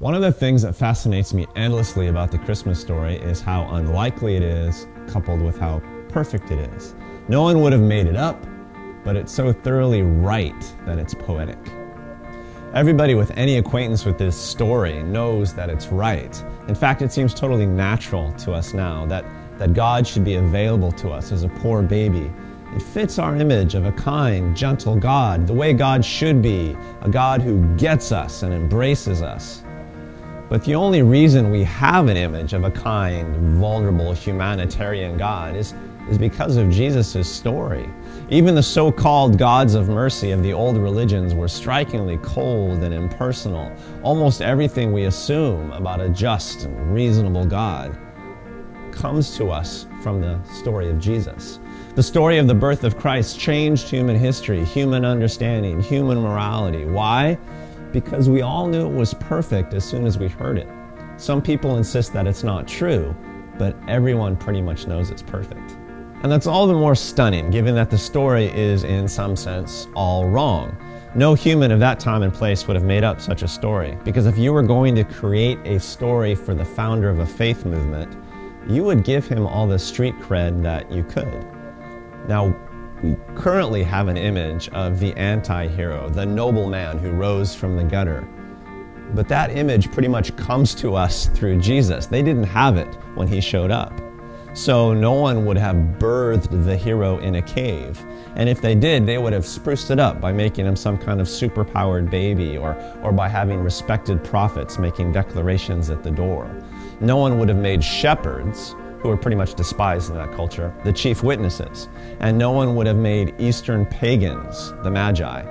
One of the things that fascinates me endlessly about the Christmas story is how unlikely it is, coupled with how perfect it is. No one would have made it up, but it's so thoroughly right that it's poetic. Everybody with any acquaintance with this story knows that it's right. In fact, it seems totally natural to us now that God should be available to us as a poor baby. It fits our image of a kind, gentle God, the way God should be, a God who gets us and embraces us. But the only reason we have an image of a kind, vulnerable, humanitarian God is because of Jesus' story. Even the so-called gods of mercy of the old religions were strikingly cold and impersonal. Almost everything we assume about a just and reasonable God comes to us from the story of Jesus. The story of the birth of Christ changed human history, human understanding, human morality. Why? Because we all knew it was perfect as soon as we heard it. Some people insist that it's not true, but everyone pretty much knows it's perfect. And that's all the more stunning, given that the story is, in some sense, all wrong. No human of that time and place would have made up such a story, because if you were going to create a story for the founder of a faith movement, you would give him all the street cred that you could. Now, we currently have an image of the anti-hero, the noble man who rose from the gutter. But that image pretty much comes to us through Jesus. They didn't have it when he showed up. So no one would have birthed the hero in a cave. And if they did, they would have spruced it up by making him some kind of superpowered baby or by having respected prophets making declarations at the door. No one would have made shepherds, who were pretty much despised in that culture, the chief witnesses. And no one would have made Eastern pagans, the Magi,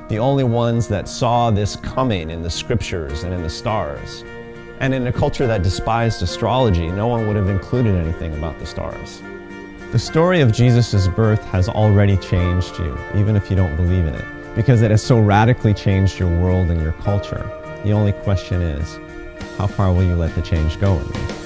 the only ones that saw this coming in the scriptures and in the stars. And in a culture that despised astrology, no one would have included anything about the stars. The story of Jesus' birth has already changed you, even if you don't believe in it, because it has so radically changed your world and your culture. The only question is, how far will you let the change go in you?